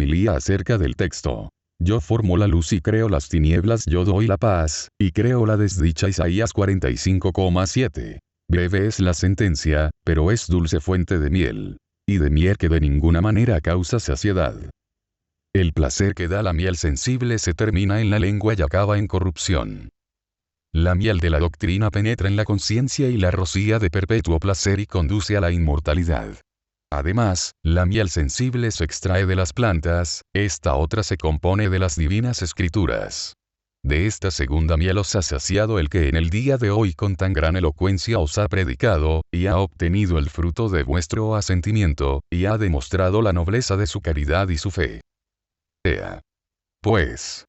homilía acerca del texto. Yo formo la luz y creo las tinieblas, yo doy la paz, y creo la desdicha. Isaías 45,7. Breve es la sentencia, pero es dulce fuente de miel. Y de miel que de ninguna manera causa saciedad. El placer que da la miel sensible se termina en la lengua y acaba en corrupción. La miel de la doctrina penetra en la conciencia y la rocía de perpetuo placer y conduce a la inmortalidad. Además, la miel sensible se extrae de las plantas, esta otra se compone de las divinas escrituras. De esta segunda miel os ha saciado el que en el día de hoy con tan gran elocuencia os ha predicado, y ha obtenido el fruto de vuestro asentimiento, y ha demostrado la nobleza de su caridad y su fe. Ea, pues,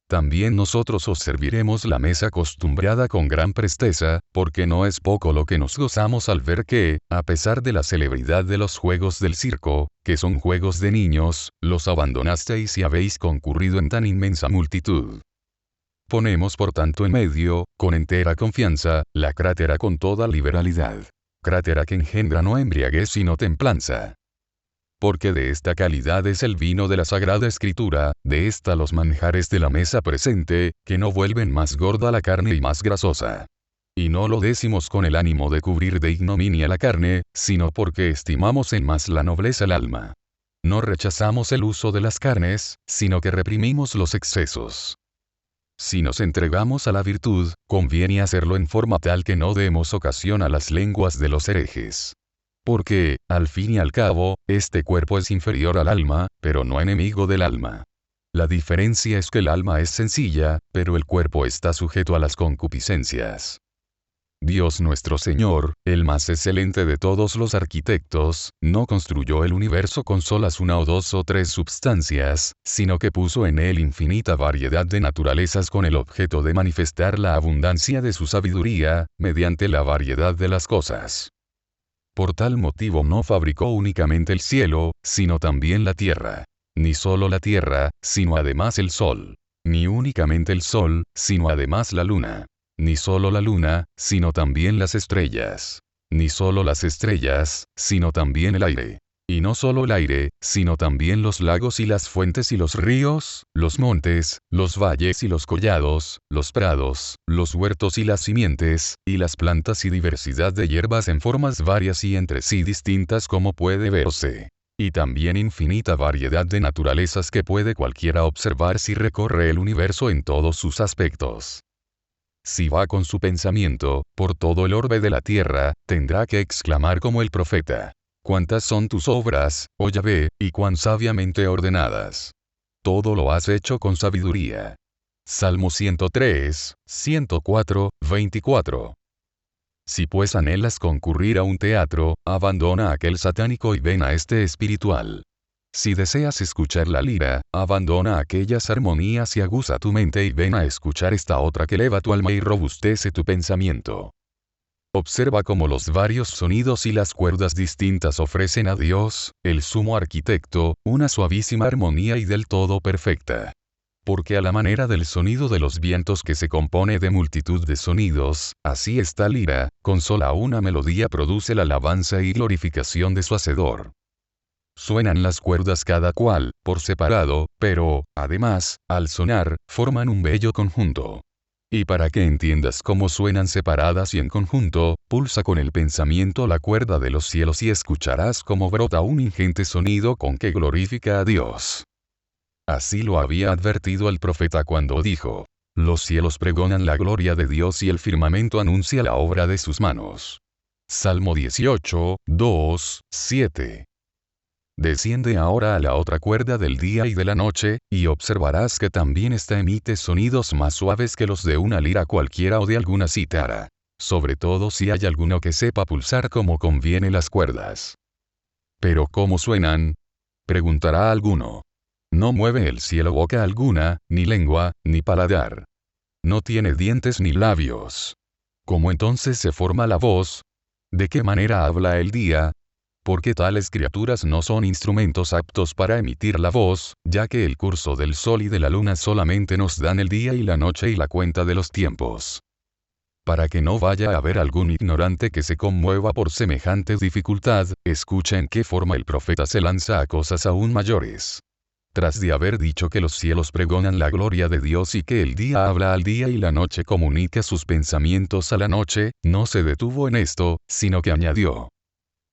también nosotros os serviremos la mesa acostumbrada con gran presteza, porque no es poco lo que nos gozamos al ver que, a pesar de la celebridad de los juegos del circo, que son juegos de niños, los abandonasteis y habéis concurrido en tan inmensa multitud. Ponemos por tanto en medio, con entera confianza, la crátera con toda liberalidad. Crátera que engendra no embriaguez sino templanza. Porque de esta calidad es el vino de la Sagrada Escritura, de esta los manjares de la mesa presente, que no vuelven más gorda la carne y más grasosa. Y no lo decimos con el ánimo de cubrir de ignominia la carne, sino porque estimamos en más la nobleza el alma. No rechazamos el uso de las carnes, sino que reprimimos los excesos. Si nos entregamos a la virtud, conviene hacerlo en forma tal que no demos ocasión a las lenguas de los herejes. Porque, al fin y al cabo, este cuerpo es inferior al alma, pero no enemigo del alma. La diferencia es que el alma es sencilla, pero el cuerpo está sujeto a las concupiscencias. Dios nuestro Señor, el más excelente de todos los arquitectos, no construyó el universo con solas una o dos o tres substancias, sino que puso en él infinita variedad de naturalezas con el objeto de manifestar la abundancia de su sabiduría, mediante la variedad de las cosas. Por tal motivo no fabricó únicamente el cielo, sino también la tierra. Ni solo la tierra, sino además el sol. Ni únicamente el sol, sino además la luna. Ni solo la luna, sino también las estrellas. Ni solo las estrellas, sino también el aire. Y no solo el aire, sino también los lagos y las fuentes y los ríos, los montes, los valles y los collados, los prados, los huertos y las simientes, y las plantas y diversidad de hierbas en formas varias y entre sí distintas como puede verse. Y también infinita variedad de naturalezas que puede cualquiera observar si recorre el universo en todos sus aspectos. Si va con su pensamiento, por todo el orbe de la tierra, tendrá que exclamar como el profeta. ¿Cuántas son tus obras, oh Yahvé, y cuán sabiamente ordenadas? Todo lo has hecho con sabiduría. Salmo 103, 104, 24. Si pues anhelas concurrir a un teatro, abandona aquel satánico y ven a este espiritual. Si deseas escuchar la lira, abandona aquellas armonías y aguza tu mente y ven a escuchar esta otra que eleva tu alma y robustece tu pensamiento. Observa cómo los varios sonidos y las cuerdas distintas ofrecen a Dios, el sumo arquitecto, una suavísima armonía y del todo perfecta. Porque a la manera del sonido de los vientos que se compone de multitud de sonidos, así esta lira, con sola una melodía produce la alabanza y glorificación de su Hacedor. Suenan las cuerdas cada cual, por separado, pero, además, al sonar, forman un bello conjunto. Y para que entiendas cómo suenan separadas y en conjunto, pulsa con el pensamiento la cuerda de los cielos y escucharás cómo brota un ingente sonido con que glorifica a Dios. Así lo había advertido el profeta cuando dijo: los cielos pregonan la gloria de Dios y el firmamento anuncia la obra de sus manos. Salmo 18, 2, 7. Desciende ahora a la otra cuerda del día y de la noche, y observarás que también ésta emite sonidos más suaves que los de una lira cualquiera o de alguna cítara. Sobre todo si hay alguno que sepa pulsar como conviene las cuerdas. ¿Pero cómo suenan?, preguntará alguno. No mueve el cielo boca alguna, ni lengua, ni paladar. No tiene dientes ni labios. ¿Cómo entonces se forma la voz? ¿De qué manera habla el día? Porque tales criaturas no son instrumentos aptos para emitir la voz, ya que el curso del sol y de la luna solamente nos dan el día y la noche y la cuenta de los tiempos. Para que no vaya a haber algún ignorante que se conmueva por semejante dificultad, escucha en qué forma el profeta se lanza a cosas aún mayores. tras de haber dicho que los cielos pregonan la gloria de Dios y que el día habla al día y la noche comunica sus pensamientos a la noche, no se detuvo en esto, sino que añadió: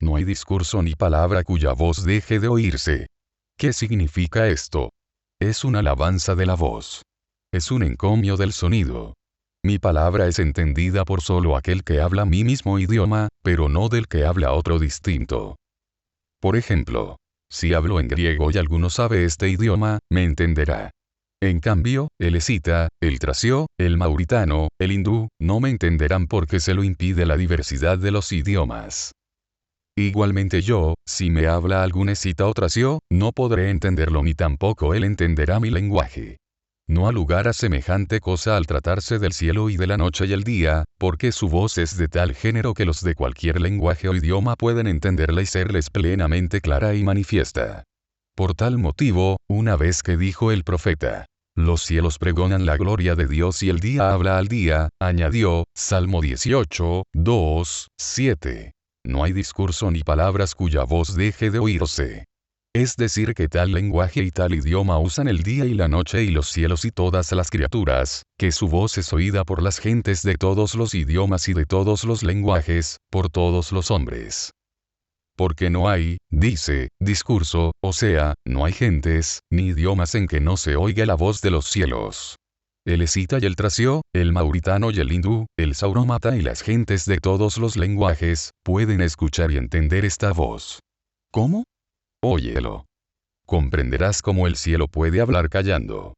no hay discurso ni palabra cuya voz deje de oírse. ¿Qué significa esto? Es una alabanza de la voz. Es un encomio del sonido. Mi palabra es entendida por solo aquel que habla mi mismo idioma, pero no del que habla otro distinto. Por ejemplo, si hablo en griego y alguno sabe este idioma, me entenderá. En cambio, el escita, el tracio, el mauritano, el hindú, no me entenderán porque se lo impide la diversidad de los idiomas. Igualmente yo, si me habla algún escita o tracio, no podré entenderlo ni tampoco él entenderá mi lenguaje. No ha lugar a semejante cosa al tratarse del cielo y de la noche y el día, porque su voz es de tal género que los de cualquier lenguaje o idioma pueden entenderla y serles plenamente clara y manifiesta. Por tal motivo, una vez que dijo el profeta: los cielos pregonan la gloria de Dios y el día habla al día, añadió, Salmo 18, 2, 7. No hay discurso ni palabras cuya voz deje de oírse. Es decir que tal lenguaje y tal idioma usan el día y la noche y los cielos y todas las criaturas, que su voz es oída por las gentes de todos los idiomas y de todos los lenguajes, por todos los hombres. Porque no hay, dice, discurso, o sea, no hay gentes, ni idiomas en que no se oiga la voz de los cielos. El escita y el tracio, el mauritano y el hindú, el saurómata y las gentes de todos los lenguajes, pueden escuchar y entender esta voz. ¿Cómo? Óyelo. Comprenderás cómo el cielo puede hablar callando.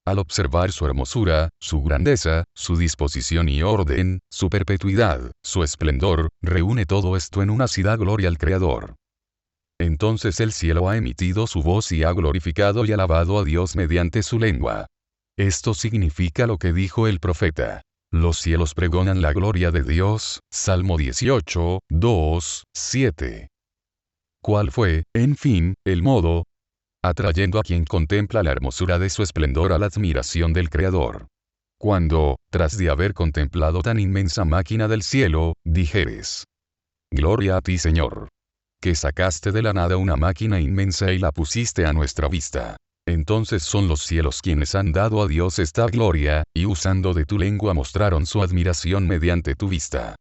Al observar su hermosura, su grandeza, su disposición y orden, su perpetuidad, su esplendor, reúne todo esto en una sí da gloria al Creador. Entonces el cielo ha emitido su voz y ha glorificado y alabado a Dios mediante su lengua. Esto significa lo que dijo el profeta: los cielos pregonan la gloria de Dios, Salmo 18, 2, 7. ¿Cuál fue, en fin, el modo? Atrayendo a quien contempla la hermosura de su esplendor a la admiración del Creador. Cuando, tras de haber contemplado tan inmensa máquina del cielo, dijeres: gloria a ti, Señor, que sacaste de la nada una máquina inmensa y la pusiste a nuestra vista. Entonces son los cielos quienes han dado a Dios esta gloria, y usando de tu lengua mostraron su admiración mediante tu vista.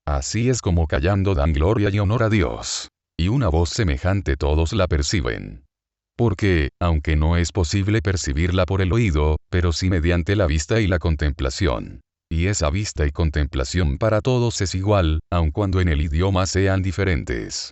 Así es como callando dan gloria y honor a Dios. Y una voz semejante todos la perciben. Porque, aunque no es posible percibirla por el oído, pero sí mediante la vista y la contemplación. Y esa vista y contemplación para todos es igual, aun cuando en el idioma sean diferentes.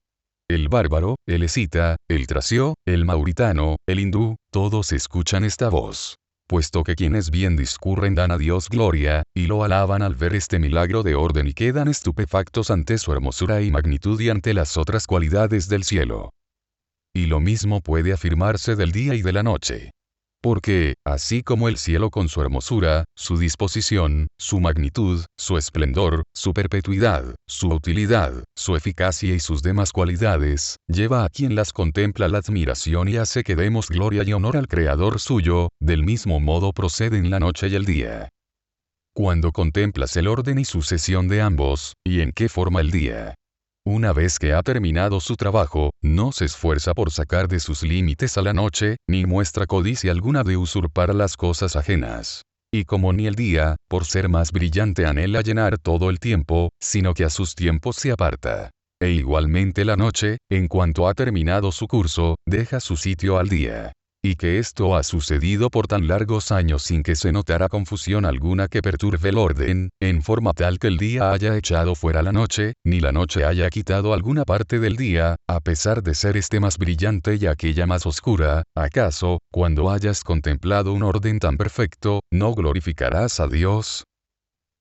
El bárbaro, el escita, el tracio, el mauritano, el hindú, todos escuchan esta voz. Puesto que quienes bien discurren dan a Dios gloria, y lo alaban al ver este milagro de orden y quedan estupefactos ante su hermosura y magnitud y ante las otras cualidades del cielo. Y lo mismo puede afirmarse del día y de la noche. Porque, así como el cielo con su hermosura, su disposición, su magnitud, su esplendor, su perpetuidad, su utilidad, su eficacia y sus demás cualidades, lleva a quien las contempla la admiración y hace que demos gloria y honor al Creador suyo, del mismo modo proceden la noche y el día. Cuando contemplas el orden y sucesión de ambos, y en qué forma el día, una vez que ha terminado su trabajo, no se esfuerza por sacar de sus límites a la noche, ni muestra codicia alguna de usurpar las cosas ajenas. Y como ni el día, por ser más brillante anhela llenar todo el tiempo, sino que a sus tiempos se aparta. E igualmente la noche, en cuanto ha terminado su curso, deja su sitio al día. Y que esto ha sucedido por tan largos años sin que se notara confusión alguna que perturbe el orden, en forma tal que el día haya echado fuera la noche, ni la noche haya quitado alguna parte del día, a pesar de ser este más brillante y aquella más oscura, ¿acaso, cuando hayas contemplado un orden tan perfecto, no glorificarás a Dios?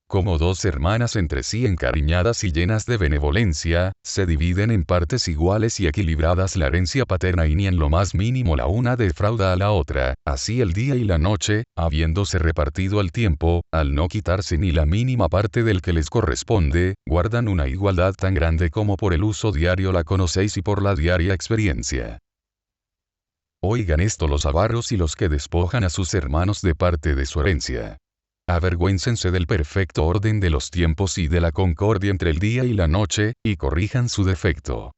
Como dos hermanas entre sí encariñadas y llenas de benevolencia, se dividen en partes iguales y equilibradas la herencia paterna y ni en lo más mínimo la una defrauda a la otra, así el día y la noche, habiéndose repartido el tiempo, al no quitarse ni la mínima parte del que les corresponde, guardan una igualdad tan grande como por el uso diario la conocéis y por la diaria experiencia. Oigan esto los avaros y los que despojan a sus hermanos de parte de su herencia. Avergüéncense del perfecto orden de los tiempos y de la concordia entre el día y la noche, y corrijan su defecto.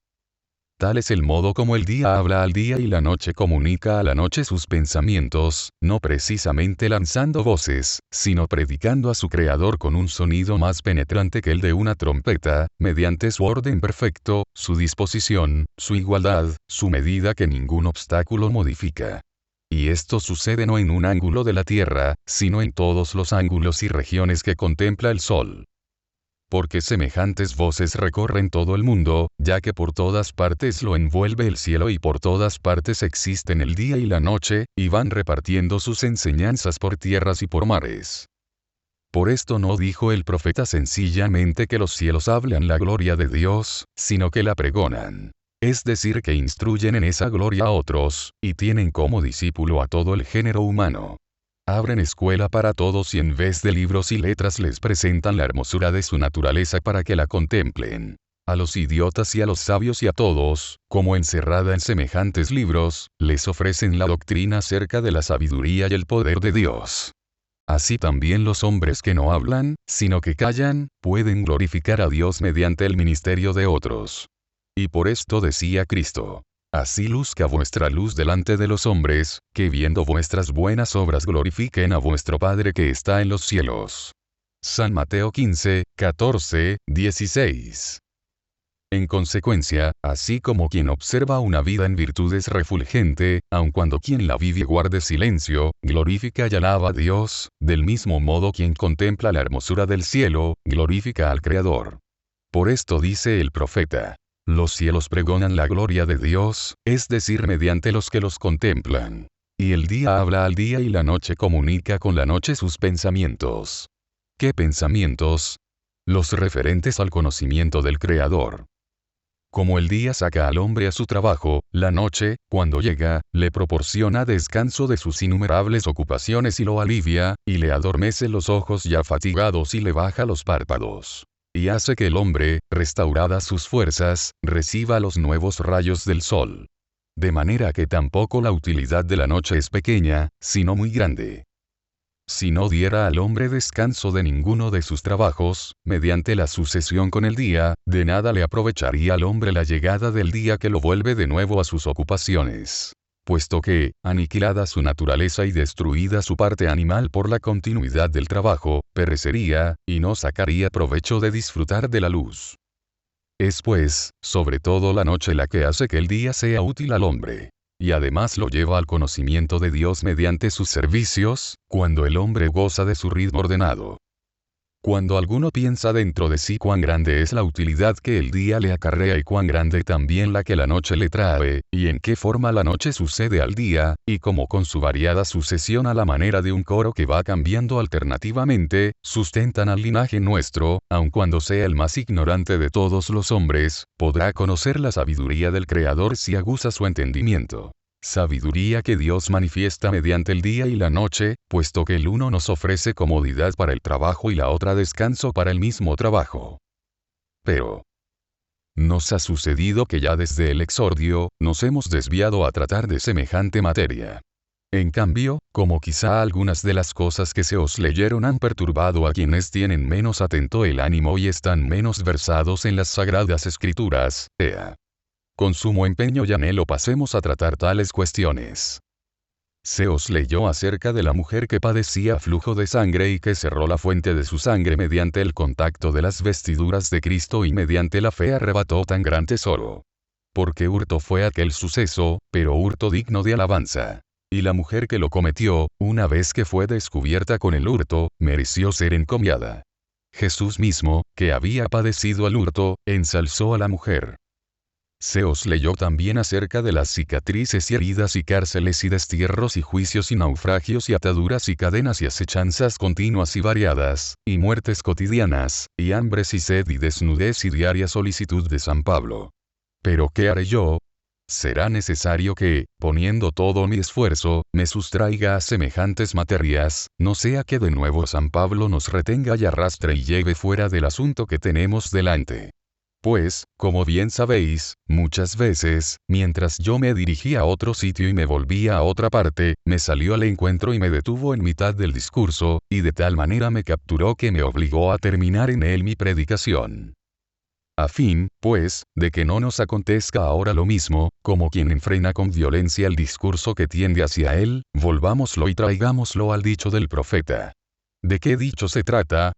Tal es el modo como el día habla al día y la noche comunica a la noche sus pensamientos, no precisamente lanzando voces, sino predicando a su Creador con un sonido más penetrante que el de una trompeta, mediante su orden perfecto, su disposición, su igualdad, su medida que ningún obstáculo modifica. Y esto sucede no en un ángulo de la Tierra, sino en todos los ángulos y regiones que contempla el Sol. Porque semejantes voces recorren todo el mundo, ya que por todas partes lo envuelve el cielo y por todas partes existen el día y la noche, y van repartiendo sus enseñanzas por tierras y por mares. Por esto no dijo el profeta sencillamente que los cielos hablan la gloria de Dios, sino que la pregonan. Es decir, que instruyen en esa gloria a otros, y tienen como discípulo a todo el género humano. Abren escuela para todos y en vez de libros y letras les presentan la hermosura de su naturaleza para que la contemplen. A los idiotas y a los sabios y a todos, como encerrada en semejantes libros, les ofrecen la doctrina acerca de la sabiduría y el poder de Dios. Así también los hombres que no hablan, sino que callan, pueden glorificar a Dios mediante el ministerio de otros. Y por esto decía Cristo: así luzca vuestra luz delante de los hombres, que viendo vuestras buenas obras glorifiquen a vuestro Padre que está en los cielos. San Mateo 15, 14, 16. En consecuencia, así como quien observa una vida en virtudes refulgente, aun cuando quien la vive guarde silencio, glorifica y alaba a Dios, del mismo modo quien contempla la hermosura del cielo, glorifica al Creador. Por esto dice el profeta: los cielos pregonan la gloria de Dios, es decir, mediante los que los contemplan. Y el día habla al día y la noche comunica con la noche sus pensamientos. ¿Qué pensamientos? Los referentes al conocimiento del Creador. Como el día saca al hombre a su trabajo, la noche, cuando llega, le proporciona descanso de sus innumerables ocupaciones y lo alivia, y le adormece los ojos ya fatigados y le baja los párpados. Y hace que el hombre, restauradas sus fuerzas, reciba los nuevos rayos del sol. De manera que tampoco la utilidad de la noche es pequeña, sino muy grande. Si no diera al hombre descanso de ninguno de sus trabajos, mediante la sucesión con el día, de nada le aprovecharía al hombre la llegada del día que lo vuelve de nuevo a sus ocupaciones. Puesto que, aniquilada su naturaleza y destruida su parte animal por la continuidad del trabajo, perecería, y no sacaría provecho de disfrutar de la luz. Es pues, sobre todo la noche la que hace que el día sea útil al hombre. Y además lo lleva al conocimiento de Dios mediante sus servicios, cuando el hombre goza de su ritmo ordenado. Cuando alguno piensa dentro de sí cuán grande es la utilidad que el día le acarrea y cuán grande también la que la noche le trae, y en qué forma la noche sucede al día, y cómo con su variada sucesión a la manera de un coro que va cambiando alternativamente, sustentan al linaje nuestro, aun cuando sea el más ignorante de todos los hombres, podrá conocer la sabiduría del Creador si aguza su entendimiento. Sabiduría que Dios manifiesta mediante el día y la noche, puesto que el uno nos ofrece comodidad para el trabajo y la otra descanso para el mismo trabajo. Pero nos ha sucedido que ya desde el exordio, nos hemos desviado a tratar de semejante materia. En cambio, como quizá algunas de las cosas que se os leyeron han perturbado a quienes tienen menos atento el ánimo y están menos versados en las sagradas escrituras, con sumo empeño y anhelo pasemos a tratar tales cuestiones. Se os leyó acerca de la mujer que padecía flujo de sangre y que cerró la fuente de su sangre mediante el contacto de las vestiduras de Cristo y mediante la fe arrebató tan gran tesoro. Porque hurto fue aquel suceso, pero hurto digno de alabanza. Y la mujer que lo cometió, una vez que fue descubierta con el hurto, mereció ser encomiada. Jesús mismo, que había padecido el hurto, ensalzó a la mujer. Se os leyó también acerca de las cicatrices y heridas y cárceles y destierros y juicios y naufragios y ataduras y cadenas y acechanzas continuas y variadas, y muertes cotidianas, y hambres y sed y desnudez y diaria solicitud de San Pablo. ¿Pero qué haré yo? Será necesario que, poniendo todo mi esfuerzo, me sustraiga a semejantes materias, no sea que de nuevo San Pablo nos retenga y arrastre y lleve fuera del asunto que tenemos delante. Pues, como bien sabéis, muchas veces, mientras yo me dirigía a otro sitio y me volvía a otra parte, me salió al encuentro y me detuvo en mitad del discurso, y de tal manera me capturó que me obligó a terminar en él mi predicación. A fin, pues, de que no nos acontezca ahora lo mismo, como quien enfrena con violencia el discurso que tiende hacia él, volvámoslo y traigámoslo al dicho del profeta. ¿De qué dicho se trata?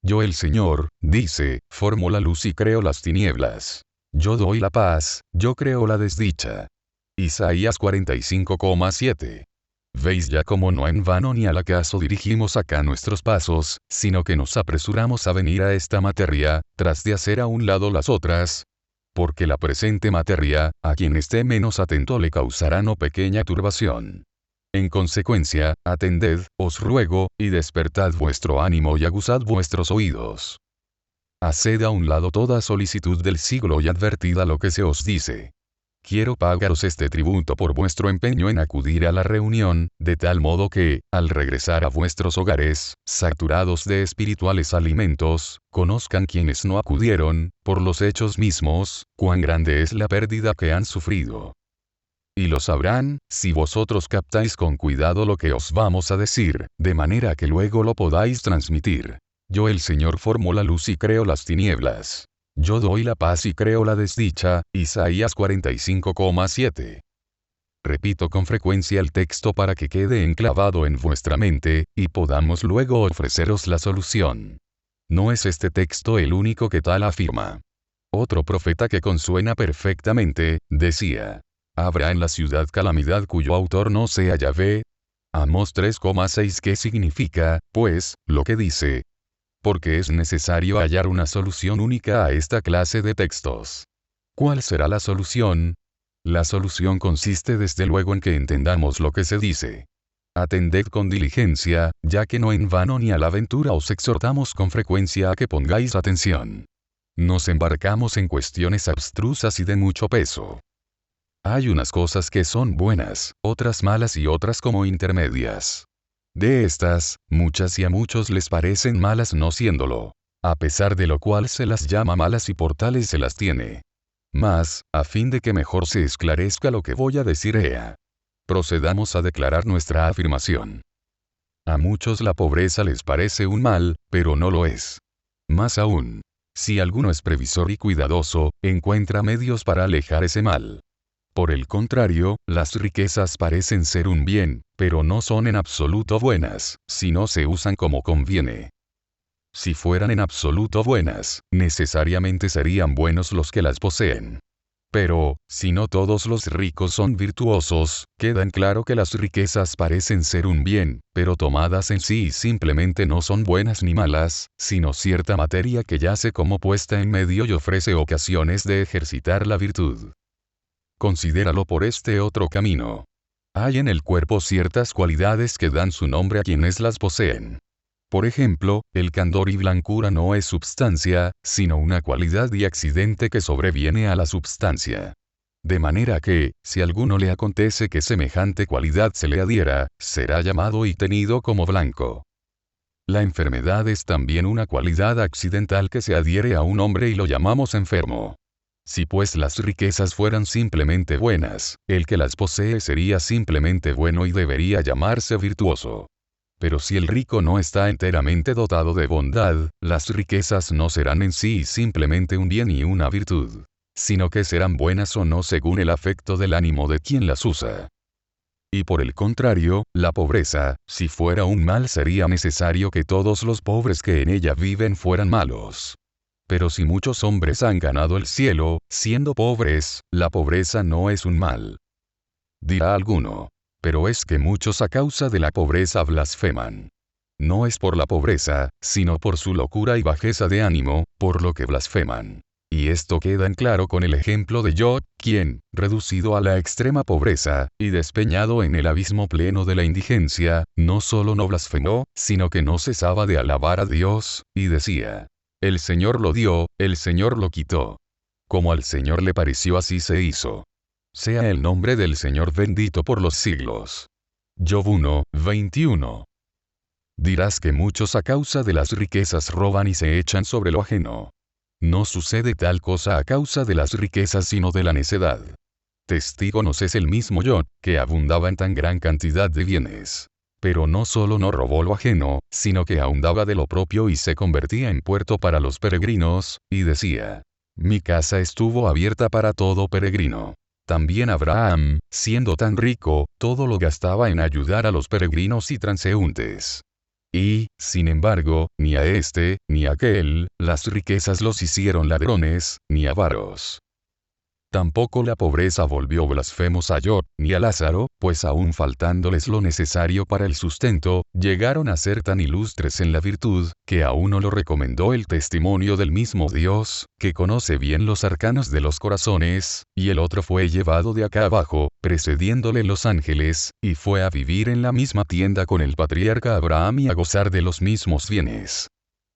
Yo el Señor, dice, formo la luz y creo las tinieblas. Yo doy la paz, yo creo la desdicha. Isaías 45,7. Veis ya cómo no en vano ni al acaso dirigimos acá nuestros pasos, sino que nos apresuramos a venir a esta materia, tras de hacer a un lado las otras, porque la presente materia, a quien esté menos atento le causará no pequeña turbación. En consecuencia, atended, os ruego, y despertad vuestro ánimo y aguzad vuestros oídos. Haced a un lado toda solicitud del siglo y advertid a lo que se os dice. Quiero pagaros este tributo por vuestro empeño en acudir a la reunión, de tal modo que, al regresar a vuestros hogares, saturados de espirituales alimentos, conozcan quienes no acudieron, por los hechos mismos, cuán grande es la pérdida que han sufrido. Y lo sabrán, si vosotros captáis con cuidado lo que os vamos a decir, de manera que luego lo podáis transmitir. Yo el Señor formo la luz y creo las tinieblas. Yo doy la paz y creo la desdicha, Isaías 45,7. Repito con frecuencia el texto para que quede enclavado en vuestra mente, y podamos luego ofreceros la solución. No es este texto el único que tal afirma. Otro profeta que consuena perfectamente, decía: ¿habrá en la ciudad calamidad cuyo autor no sea Yahvé? Amós 3,6. ¿Qué significa, pues, lo que dice? Porque es necesario hallar una solución única a esta clase de textos. ¿Cuál será la solución? La solución consiste desde luego en que entendamos lo que se dice. Atended con diligencia, ya que no en vano ni a la aventura os exhortamos con frecuencia a que pongáis atención. Nos embarcamos en cuestiones abstrusas y de mucho peso. Hay unas cosas que son buenas, otras malas y otras como intermedias. De estas, muchas y a muchos les parecen malas no siéndolo, a pesar de lo cual se las llama malas y por tales se las tiene. Mas, a fin de que mejor se esclarezca lo que voy a decir, procedamos a declarar nuestra afirmación. A muchos la pobreza les parece un mal, pero no lo es. Más aún, si alguno es previsor y cuidadoso, encuentra medios para alejar ese mal. Por el contrario, las riquezas parecen ser un bien, pero no son en absoluto buenas, si no se usan como conviene. Si fueran en absoluto buenas, necesariamente serían buenos los que las poseen. Pero, si no todos los ricos son virtuosos, queda en claro que las riquezas parecen ser un bien, pero tomadas en sí simplemente no son buenas ni malas, sino cierta materia que yace como puesta en medio y ofrece ocasiones de ejercitar la virtud. Considéralo por este otro camino. Hay en el cuerpo ciertas cualidades que dan su nombre a quienes las poseen. Por ejemplo, el candor y blancura no es substancia, sino una cualidad y accidente que sobreviene a la substancia. De manera que, si a alguno le acontece que semejante cualidad se le adhiera, será llamado y tenido como blanco. La enfermedad es también una cualidad accidental que se adhiere a un hombre y lo llamamos enfermo. Si pues las riquezas fueran simplemente buenas, el que las posee sería simplemente bueno y debería llamarse virtuoso. Pero si el rico no está enteramente dotado de bondad, las riquezas no serán en sí simplemente un bien y una virtud, sino que serán buenas o no según el afecto del ánimo de quien las usa. Y por el contrario, la pobreza, si fuera un mal sería necesario que todos los pobres que en ella viven fueran malos. Pero si muchos hombres han ganado el cielo, siendo pobres, la pobreza no es un mal. Dirá alguno: pero es que muchos a causa de la pobreza blasfeman. No es por la pobreza, sino por su locura y bajeza de ánimo, por lo que blasfeman. Y esto queda en claro con el ejemplo de Job, quien, reducido a la extrema pobreza, y despeñado en el abismo pleno de la indigencia, no solo no blasfemó, sino que no cesaba de alabar a Dios, y decía: el Señor lo dio, el Señor lo quitó. Como al Señor le pareció así se hizo. Sea el nombre del Señor bendito por los siglos. Job 1:21. Dirás que muchos a causa de las riquezas roban y se echan sobre lo ajeno. No sucede tal cosa a causa de las riquezas sino de la necedad. Testigo nos es el mismo Job, que abundaba en tan gran cantidad de bienes. Pero no solo no robó lo ajeno, sino que ahondaba de lo propio y se convertía en puerto para los peregrinos, y decía: Mi casa estuvo abierta para todo peregrino. También Abraham, siendo tan rico, todo lo gastaba en ayudar a los peregrinos y transeúntes. Y, sin embargo, ni a este, ni a aquel, las riquezas los hicieron ladrones, ni avaros. Tampoco la pobreza volvió blasfemos a Job, ni a Lázaro, pues aún faltándoles lo necesario para el sustento, llegaron a ser tan ilustres en la virtud, que a uno lo recomendó el testimonio del mismo Dios, que conoce bien los arcanos de los corazones, y el otro fue llevado de acá abajo, precediéndole los ángeles, y fue a vivir en la misma tienda con el patriarca Abraham y a gozar de los mismos bienes.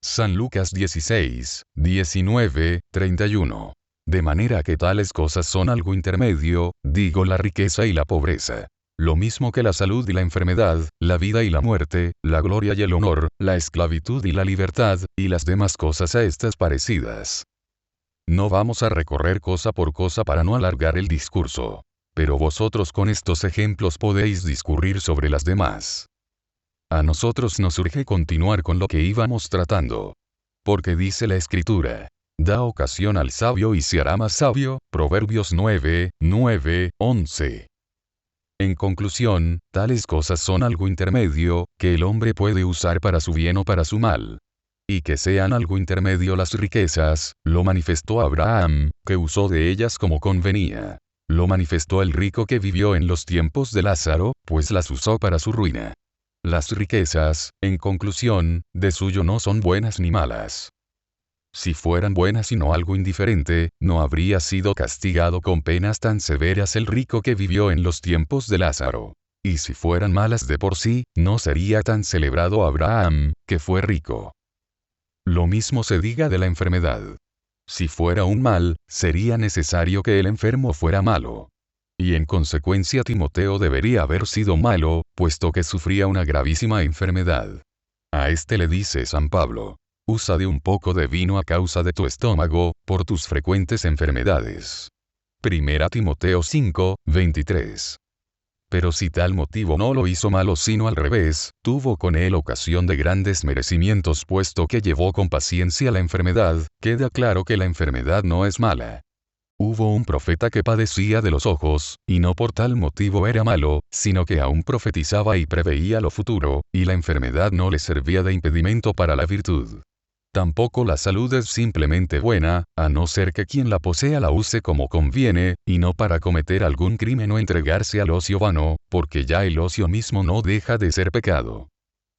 San Lucas 16, 19, 31. De manera que tales cosas son algo intermedio, digo la riqueza y la pobreza. Lo mismo que la salud y la enfermedad, la vida y la muerte, la gloria y el honor, la esclavitud y la libertad, y las demás cosas a estas parecidas. No vamos a recorrer cosa por cosa para no alargar el discurso. Pero vosotros con estos ejemplos podéis discurrir sobre las demás. A nosotros nos urge continuar con lo que íbamos tratando. Porque dice la Escritura: da ocasión al sabio y se hará más sabio, Proverbios 9, 9, 11. En conclusión, tales cosas son algo intermedio, que el hombre puede usar para su bien o para su mal. Y que sean algo intermedio las riquezas, lo manifestó Abraham, que usó de ellas como convenía. Lo manifestó el rico que vivió en los tiempos de Lázaro, pues las usó para su ruina. Las riquezas, en conclusión, de suyo no son buenas ni malas. Si fueran buenas y no algo indiferente, no habría sido castigado con penas tan severas el rico que vivió en los tiempos de Lázaro. Y si fueran malas de por sí, no sería tan celebrado Abraham, que fue rico. Lo mismo se diga de la enfermedad. Si fuera un mal, sería necesario que el enfermo fuera malo. Y en consecuencia Timoteo debería haber sido malo, puesto que sufría una gravísima enfermedad. A este le dice San Pablo: usa de un poco de vino a causa de tu estómago, por tus frecuentes enfermedades. 1 Timoteo 5, 23. Pero si tal motivo no lo hizo malo sino al revés, tuvo con él ocasión de grandes merecimientos puesto que llevó con paciencia la enfermedad, queda claro que la enfermedad no es mala. Hubo un profeta que padecía de los ojos, y no por tal motivo era malo, sino que aún profetizaba y preveía lo futuro, y la enfermedad no le servía de impedimento para la virtud. Tampoco la salud es simplemente buena, a no ser que quien la posea la use como conviene, y no para cometer algún crimen o entregarse al ocio vano, porque ya el ocio mismo no deja de ser pecado.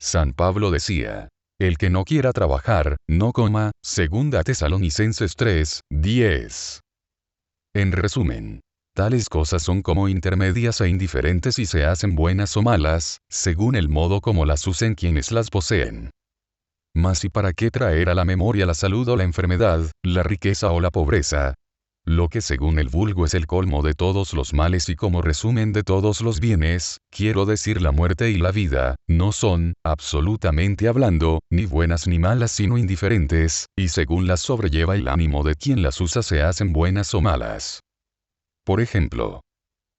San Pablo decía: el que no quiera trabajar, no coma, 2 Tesalonicenses 3, 10. En resumen, tales cosas son como intermedias e indiferentes y se hacen buenas o malas, según el modo como las usen quienes las poseen. Mas ¿y para qué traer a la memoria la salud o la enfermedad, la riqueza o la pobreza? Lo que según el vulgo es el colmo de todos los males y como resumen de todos los bienes, quiero decir la muerte y la vida, no son, absolutamente hablando, ni buenas ni malas sino indiferentes, y según las sobrelleva el ánimo de quien las usa se hacen buenas o malas. Por ejemplo,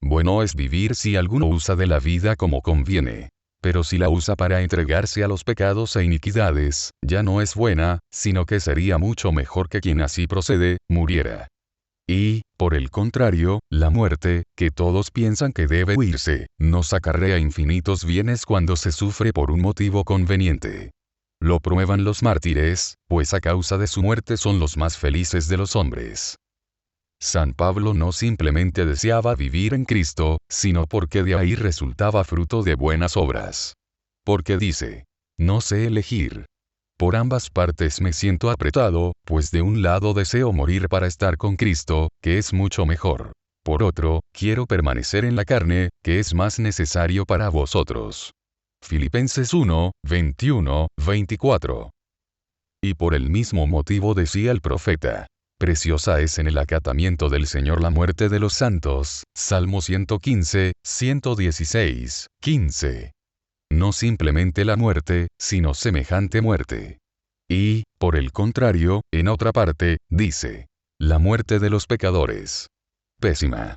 bueno es vivir si alguno usa de la vida como conviene. Pero si la usa para entregarse a los pecados e iniquidades, ya no es buena, sino que sería mucho mejor que quien así procede, muriera. Y, por el contrario, la muerte, que todos piensan que debe huirse, nos acarrea infinitos bienes cuando se sufre por un motivo conveniente. Lo prueban los mártires, pues a causa de su muerte son los más felices de los hombres. San Pablo no simplemente deseaba vivir en Cristo, sino porque de ahí resultaba fruto de buenas obras. Porque dice: no sé elegir. Por ambas partes me siento apretado, pues de un lado deseo morir para estar con Cristo, que es mucho mejor. Por otro, quiero permanecer en la carne, que es más necesario para vosotros. Filipenses 1, 21, 24. Y por el mismo motivo decía el profeta: preciosa es en el acatamiento del Señor la muerte de los santos. Salmo 115, 116, 15. No simplemente la muerte, sino semejante muerte. Y, por el contrario, en otra parte, dice: la muerte de los pecadores. Pésima.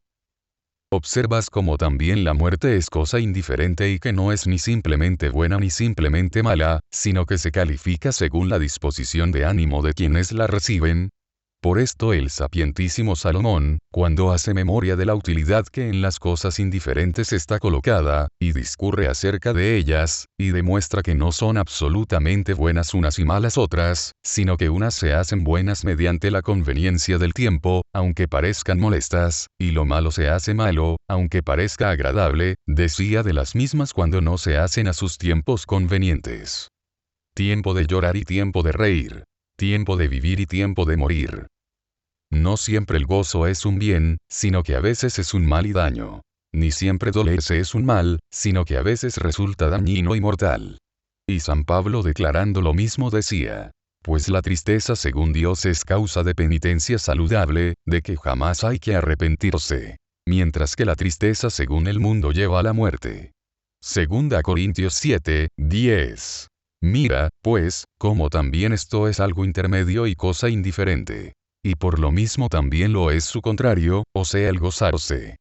Observas como también la muerte es cosa indiferente y que no es ni simplemente buena ni simplemente mala, sino que se califica según la disposición de ánimo de quienes la reciben. Por esto el sapientísimo Salomón, cuando hace memoria de la utilidad que en las cosas indiferentes está colocada, y discurre acerca de ellas, y demuestra que no son absolutamente buenas unas y malas otras, sino que unas se hacen buenas mediante la conveniencia del tiempo, aunque parezcan molestas, y lo malo se hace malo, aunque parezca agradable, decía de las mismas cuando no se hacen a sus tiempos convenientes. Tiempo de llorar y tiempo de reír. Tiempo de vivir y tiempo de morir. No siempre el gozo es un bien, sino que a veces es un mal y daño. Ni siempre dolerse es un mal, sino que a veces resulta dañino y mortal. Y San Pablo declarando lo mismo decía: pues la tristeza según Dios es causa de penitencia saludable, de que jamás hay que arrepentirse. Mientras que la tristeza según el mundo lleva a la muerte. Segunda Corintios 7, 10. Mira, pues, como también esto es algo intermedio y cosa indiferente. Y por lo mismo también lo es su contrario, o sea el gozarse.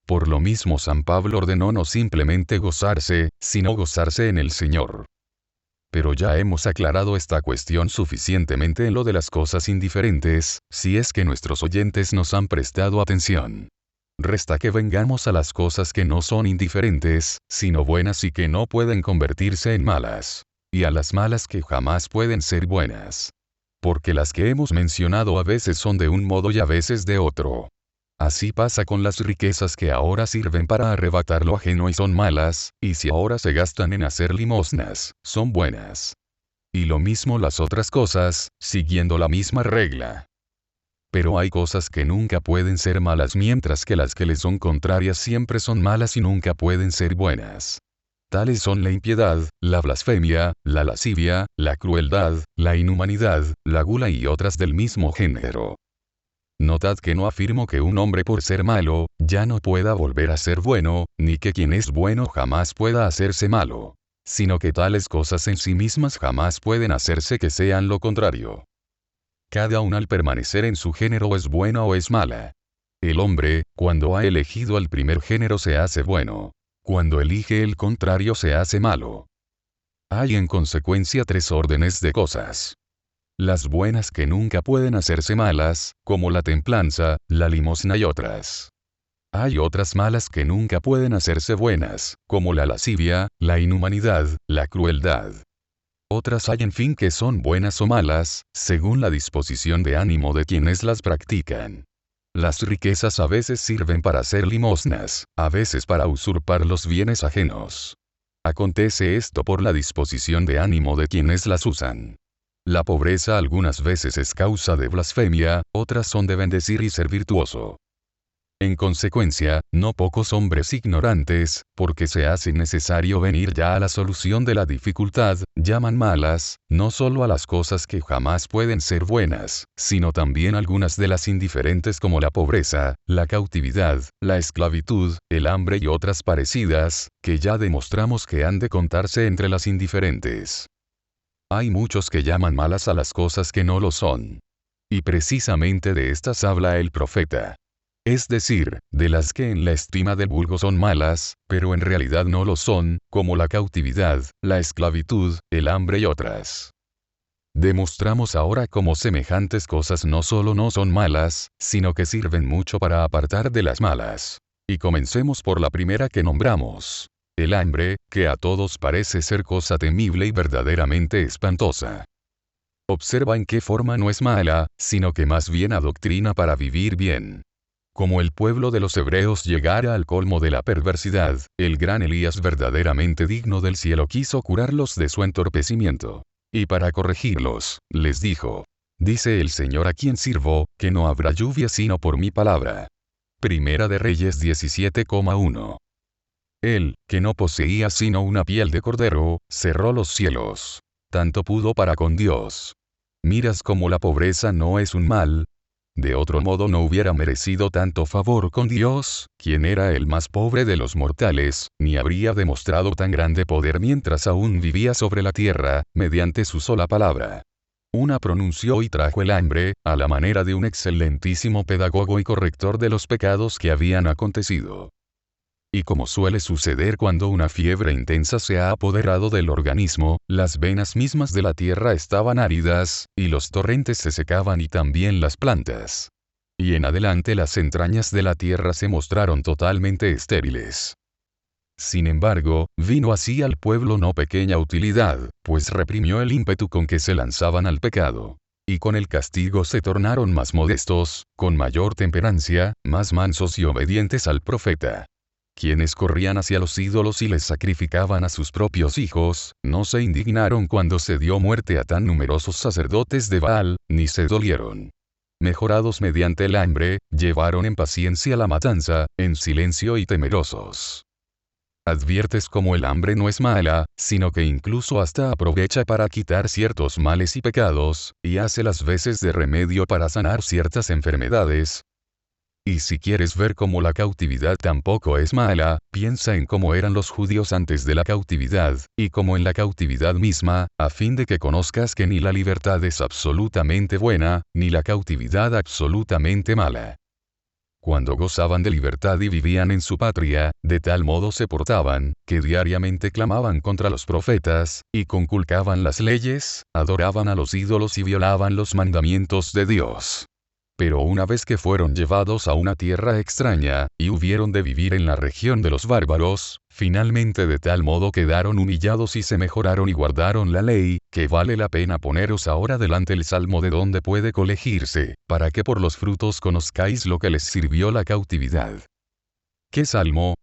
Por lo mismo San Pablo ordenó no simplemente gozarse, sino gozarse en el Señor. Pero ya hemos aclarado esta cuestión suficientemente en lo de las cosas indiferentes, si es que nuestros oyentes nos han prestado atención. Resta que vengamos a las cosas que no son indiferentes, sino buenas y que no pueden convertirse en malas. Y a las malas que jamás pueden ser buenas. Porque las que hemos mencionado a veces son de un modo y a veces de otro. Así pasa con las riquezas que ahora sirven para arrebatar lo ajeno y son malas, y si ahora se gastan en hacer limosnas, son buenas. Y lo mismo las otras cosas, siguiendo la misma regla. Pero hay cosas que nunca pueden ser malas mientras que las que les son contrarias siempre son malas y nunca pueden ser buenas. Tales son la impiedad, la blasfemia, la lascivia, la crueldad, la inhumanidad, la gula y otras del mismo género. Notad que no afirmo que un hombre por ser malo, ya no pueda volver a ser bueno, ni que quien es bueno jamás pueda hacerse malo. Sino que tales cosas en sí mismas jamás pueden hacerse que sean lo contrario. Cada una al permanecer en su género es buena o es mala. El hombre, cuando ha elegido al primer género se hace bueno. Cuando elige el contrario se hace malo. Hay en consecuencia tres órdenes de cosas. Las buenas que nunca pueden hacerse malas, como la templanza, la limosna y otras. Hay otras malas que nunca pueden hacerse buenas, como la lascivia, la inhumanidad, la crueldad. Otras hay en fin que son buenas o malas, según la disposición de ánimo de quienes las practican. Las riquezas a veces sirven para hacer limosnas, a veces para usurpar los bienes ajenos. Acontece esto por la disposición de ánimo de quienes las usan. La pobreza algunas veces es causa de blasfemia, otras son de bendecir y ser virtuoso. En consecuencia, no pocos hombres ignorantes, porque se hace necesario venir ya a la solución de la dificultad, llaman malas, no solo a las cosas que jamás pueden ser buenas, sino también algunas de las indiferentes como la pobreza, la cautividad, la esclavitud, el hambre y otras parecidas, que ya demostramos que han de contarse entre las indiferentes. Hay muchos que llaman malas a las cosas que no lo son. Y precisamente de estas habla el profeta. Es decir, de las que en la estima del vulgo son malas, pero en realidad no lo son, como la cautividad, la esclavitud, el hambre y otras. Demostramos ahora cómo semejantes cosas no solo no son malas, sino que sirven mucho para apartar de las malas. Y comencemos por la primera que nombramos. El hambre, que a todos parece ser cosa temible y verdaderamente espantosa. Observa en qué forma no es mala, sino que más bien adoctrina para vivir bien. Como el pueblo de los hebreos llegara al colmo de la perversidad, el gran Elías verdaderamente digno del cielo quiso curarlos de su entorpecimiento. Y para corregirlos, les dijo: dice el Señor a quien sirvo, que no habrá lluvia sino por mi palabra. Primera de Reyes 17,1. Él, que no poseía sino una piel de cordero, cerró los cielos. Tanto pudo para con Dios. Miras cómo la pobreza no es un mal. De otro modo no hubiera merecido tanto favor con Dios, quien era el más pobre de los mortales, ni habría demostrado tan grande poder mientras aún vivía sobre la tierra, mediante su sola palabra. Una pronunció y trajo el hambre, a la manera de un excelentísimo pedagogo y corrector de los pecados que habían acontecido. Y como suele suceder cuando una fiebre intensa se ha apoderado del organismo, las venas mismas de la tierra estaban áridas, y los torrentes se secaban y también las plantas. Y en adelante las entrañas de la tierra se mostraron totalmente estériles. Sin embargo, vino así al pueblo no pequeña utilidad, pues reprimió el ímpetu con que se lanzaban al pecado. Y con el castigo se tornaron más modestos, con mayor temperancia, más mansos y obedientes al profeta. Quienes corrían hacia los ídolos y les sacrificaban a sus propios hijos, no se indignaron cuando se dio muerte a tan numerosos sacerdotes de Baal, ni se dolieron. Mejorados mediante el hambre, llevaron en paciencia la matanza, en silencio y temerosos. Adviertes cómo el hambre no es mala, sino que incluso hasta aprovecha para quitar ciertos males y pecados, y hace las veces de remedio para sanar ciertas enfermedades. Y si quieres ver cómo la cautividad tampoco es mala, piensa en cómo eran los judíos antes de la cautividad, y cómo en la cautividad misma, a fin de que conozcas que ni la libertad es absolutamente buena, ni la cautividad absolutamente mala. Cuando gozaban de libertad y vivían en su patria, de tal modo se portaban, que diariamente clamaban contra los profetas, y conculcaban las leyes, adoraban a los ídolos y violaban los mandamientos de Dios. Pero una vez que fueron llevados a una tierra extraña, y hubieron de vivir en la región de los bárbaros, finalmente de tal modo quedaron humillados y se mejoraron y guardaron la ley, que vale la pena poneros ahora delante el salmo de donde puede colegirse, para que por los frutos conozcáis lo que les sirvió la cautividad. ¿Qué salmo?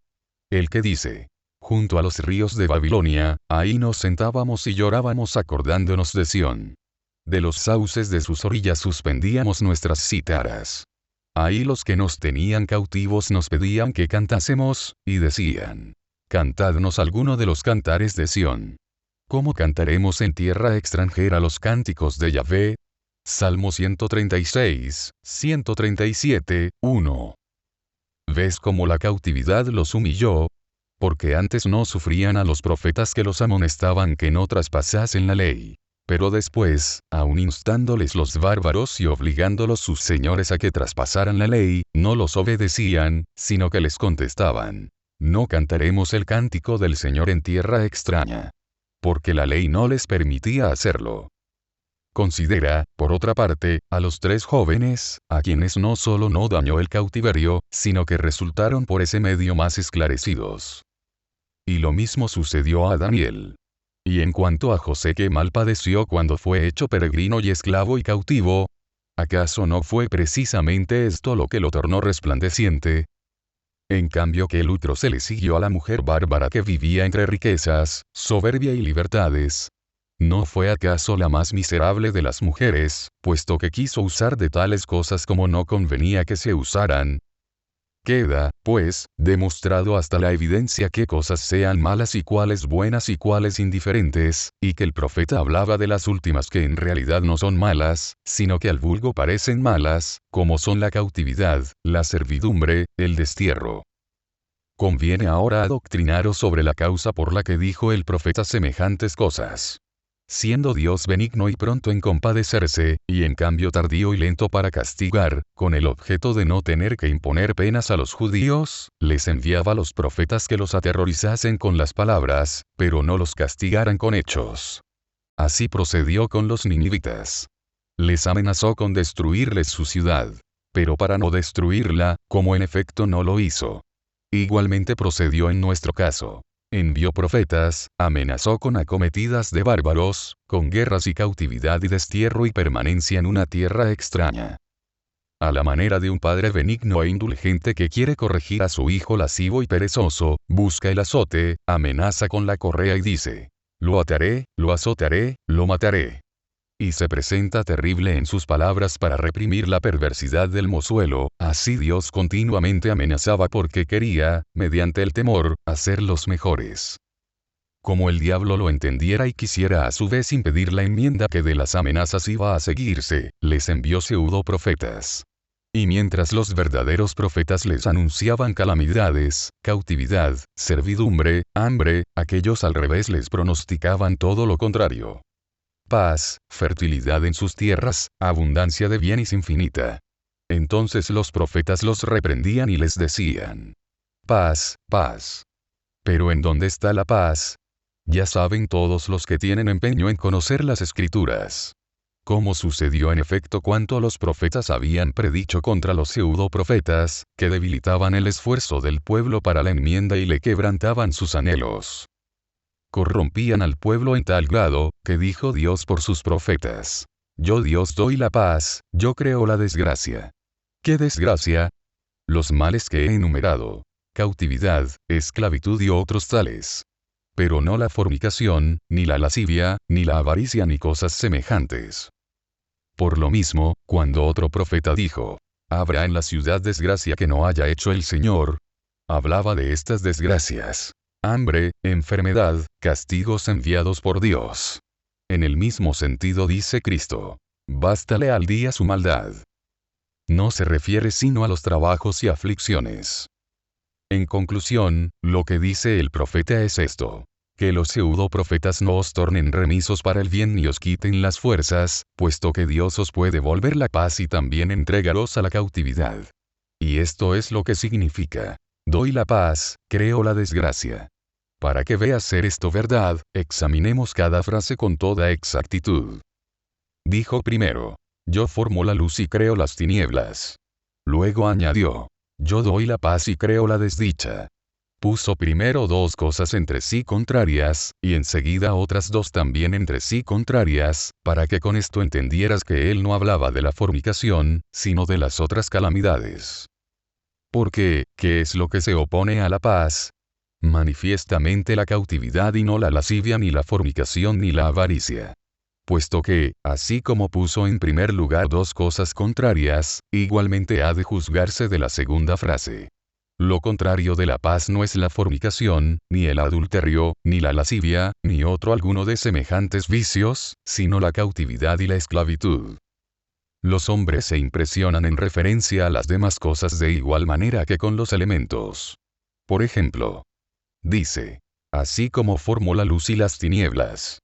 El que dice: junto a los ríos de Babilonia, ahí nos sentábamos y llorábamos acordándonos de Sión. De los sauces de sus orillas suspendíamos nuestras cítaras. Ahí los que nos tenían cautivos nos pedían que cantásemos, y decían: cantadnos alguno de los cantares de Sión. ¿Cómo cantaremos en tierra extranjera los cánticos de Yahvé? Salmo 136, 137, 1. ¿Ves cómo la cautividad los humilló? Porque antes no sufrían a los profetas que los amonestaban que no traspasasen la ley. Pero después, aun instándoles los bárbaros y obligándolos sus señores a que traspasaran la ley, no los obedecían, sino que les contestaban: no cantaremos el cántico del Señor en tierra extraña. Porque la ley no les permitía hacerlo. Considera, por otra parte, a los 3 jóvenes, a quienes no solo no dañó el cautiverio, sino que resultaron por ese medio más esclarecidos. Y lo mismo sucedió a Daniel. Y en cuanto a José, que mal padeció cuando fue hecho peregrino y esclavo y cautivo, ¿acaso no fue precisamente esto lo que lo tornó resplandeciente? En cambio, que el lucro se le siguió a la mujer bárbara que vivía entre riquezas, soberbia y libertades. ¿No fue acaso la más miserable de las mujeres, puesto que quiso usar de tales cosas como no convenía que se usaran? Queda, pues, demostrado hasta la evidencia qué cosas sean malas y cuáles buenas y cuáles indiferentes, y que el profeta hablaba de las últimas que en realidad no son malas, sino que al vulgo parecen malas, como son la cautividad, la servidumbre, el destierro. Conviene ahora adoctrinaros sobre la causa por la que dijo el profeta semejantes cosas. Siendo Dios benigno y pronto en compadecerse, y en cambio tardío y lento para castigar, con el objeto de no tener que imponer penas a los judíos, les enviaba a los profetas que los aterrorizasen con las palabras, pero no los castigaran con hechos. Así procedió con los ninivitas. Les amenazó con destruirles su ciudad. Pero para no destruirla, como en efecto no lo hizo. Igualmente procedió en nuestro caso. Envió profetas, amenazó con acometidas de bárbaros, con guerras y cautividad y destierro y permanencia en una tierra extraña. A la manera de un padre benigno e indulgente que quiere corregir a su hijo lascivo y perezoso, busca el azote, amenaza con la correa y dice: lo ataré, lo azotaré, lo mataré. Y se presenta terrible en sus palabras para reprimir la perversidad del mozuelo. Así Dios continuamente amenazaba porque quería, mediante el temor, hacerlos mejores. Como el diablo lo entendiera y quisiera a su vez impedir la enmienda que de las amenazas iba a seguirse, les envió pseudo profetas. Y mientras los verdaderos profetas les anunciaban calamidades, cautividad, servidumbre, hambre, aquellos al revés les pronosticaban todo lo contrario. Paz, fertilidad en sus tierras, abundancia de bienes infinita. Entonces los profetas los reprendían y les decían: paz, paz. Pero ¿en dónde está la paz? Ya saben todos los que tienen empeño en conocer las Escrituras. Cómo sucedió en efecto cuanto los profetas habían predicho contra los pseudoprofetas, que debilitaban el esfuerzo del pueblo para la enmienda y le quebrantaban sus anhelos. Corrompían al pueblo en tal grado, que dijo Dios por sus profetas: yo Dios doy la paz, yo creo la desgracia. ¿Qué desgracia? Los males que he enumerado: cautividad, esclavitud y otros tales. Pero no la fornicación, ni la lascivia, ni la avaricia ni cosas semejantes. Por lo mismo, cuando otro profeta dijo: habrá en la ciudad desgracia que no haya hecho el Señor, hablaba de estas desgracias: hambre, enfermedad, castigos enviados por Dios. En el mismo sentido dice Cristo: bástale al día su maldad. No se refiere sino a los trabajos y aflicciones. En conclusión, lo que dice el profeta es esto: que los pseudoprofetas no os tornen remisos para el bien ni os quiten las fuerzas, puesto que Dios os puede volver la paz y también entregaros a la cautividad. Y esto es lo que significa: doy la paz, creo la desgracia. Para que veas ser esto verdad, examinemos cada frase con toda exactitud. Dijo primero: yo formo la luz y creo las tinieblas. Luego añadió: yo doy la paz y creo la desdicha. Puso primero dos cosas entre sí contrarias, y enseguida otras dos también entre sí contrarias, para que con esto entendieras que él no hablaba de la fornicación, sino de las otras calamidades. Porque, ¿qué es lo que se opone a la paz? Manifiestamente la cautividad y no la lascivia ni la fornicación ni la avaricia. Puesto que, así como puso en primer lugar dos cosas contrarias, igualmente ha de juzgarse de la segunda frase. Lo contrario de la paz no es la fornicación, ni el adulterio, ni la lascivia, ni otro alguno de semejantes vicios, sino la cautividad y la esclavitud. Los hombres se impresionan en referencia a las demás cosas de igual manera que con los elementos. Por ejemplo, dice: así como formó la luz y las tinieblas.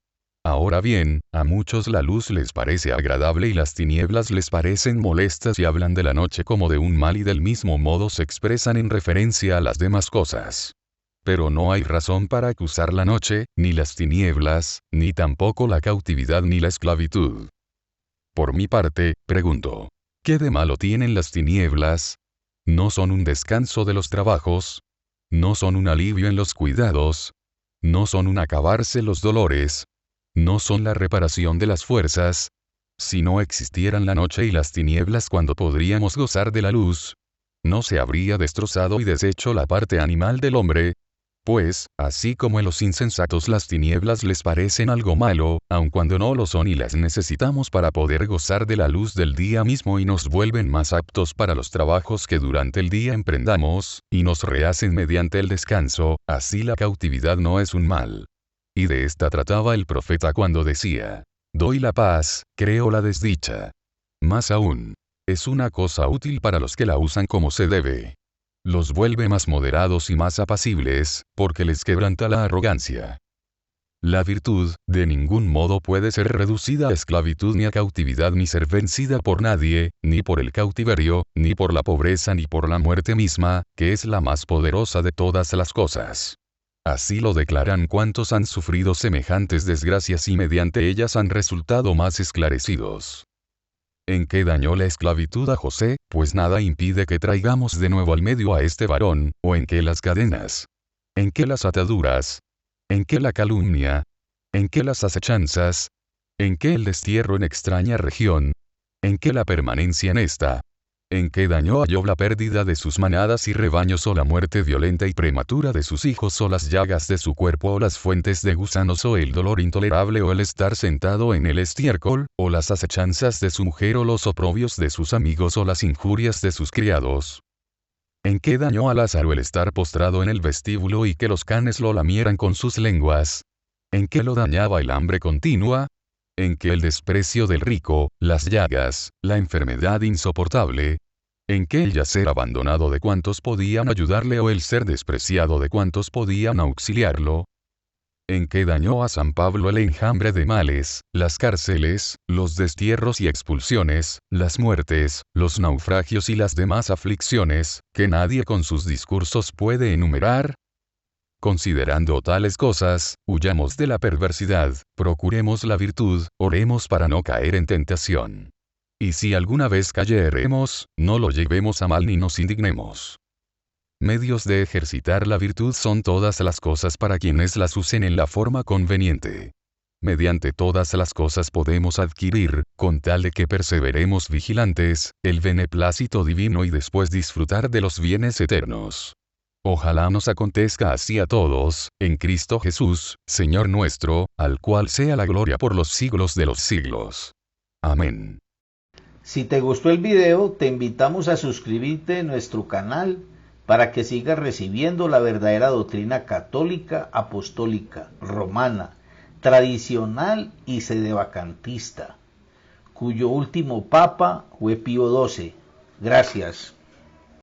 Ahora bien, a muchos la luz les parece agradable y las tinieblas les parecen molestas y hablan de la noche como de un mal y del mismo modo se expresan en referencia a las demás cosas. Pero no hay razón para acusar la noche, ni las tinieblas, ni tampoco la cautividad ni la esclavitud. Por mi parte, pregunto: ¿qué de malo tienen las tinieblas? ¿No son un descanso de los trabajos? ¿No son un alivio en los cuidados? ¿No son un acabarse los dolores? ¿No son la reparación de las fuerzas? Si no existieran la noche y las tinieblas cuando podríamos gozar de la luz, ¿no se habría destrozado y deshecho la parte animal del hombre? Pues, así como a los insensatos las tinieblas les parecen algo malo, aun cuando no lo son y las necesitamos para poder gozar de la luz del día mismo y nos vuelven más aptos para los trabajos que durante el día emprendamos, y nos rehacen mediante el descanso, así la cautividad no es un mal. Y de esta trataba el profeta cuando decía: doy la paz, creo la desdicha. Más aún, es una cosa útil para los que la usan como se debe. Los vuelve más moderados y más apacibles, porque les quebranta la arrogancia. La virtud, de ningún modo puede ser reducida a esclavitud ni a cautividad ni ser vencida por nadie, ni por el cautiverio, ni por la pobreza ni por la muerte misma, que es la más poderosa de todas las cosas. Así lo declaran cuantos han sufrido semejantes desgracias y mediante ellas han resultado más esclarecidos. ¿En qué dañó la esclavitud a José? Pues nada impide que traigamos de nuevo al medio a este varón, o en qué las cadenas. ¿En qué las ataduras? ¿En qué la calumnia? ¿En qué las acechanzas? ¿En qué el destierro en extraña región? ¿En qué la permanencia en esta? ¿En qué dañó a Job la pérdida de sus manadas y rebaños o la muerte violenta y prematura de sus hijos o las llagas de su cuerpo o las fuentes de gusanos o el dolor intolerable o el estar sentado en el estiércol, o las acechanzas de su mujer o los oprobios de sus amigos o las injurias de sus criados? ¿En qué dañó a Lázaro el estar postrado en el vestíbulo y que los canes lo lamieran con sus lenguas? ¿En qué lo dañaba el hambre continua? ¿En qué el desprecio del rico, las llagas, la enfermedad insoportable? ¿En qué el yacer abandonado de cuantos podían ayudarle o el ser despreciado de cuantos podían auxiliarlo? en que dañó a San Pablo el enjambre de males, las cárceles, los destierros y expulsiones, las muertes, los naufragios y las demás aflicciones, que nadie con sus discursos puede enumerar? Considerando tales cosas, huyamos de la perversidad, procuremos la virtud, oremos para no caer en tentación. Y si alguna vez cayeremos, no lo llevemos a mal ni nos indignemos. Medios de ejercitar la virtud son todas las cosas para quienes las usen en la forma conveniente. Mediante todas las cosas podemos adquirir, con tal de que perseveremos vigilantes, el beneplácito divino y después disfrutar de los bienes eternos. Ojalá nos acontezca así a todos, en Cristo Jesús, Señor nuestro, al cual sea la gloria por los siglos de los siglos. Amén. Si te gustó el video, te invitamos a suscribirte a nuestro canal para que sigas recibiendo la verdadera doctrina católica, apostólica, romana, tradicional y sedevacantista, cuyo último papa fue Pío XII. Gracias.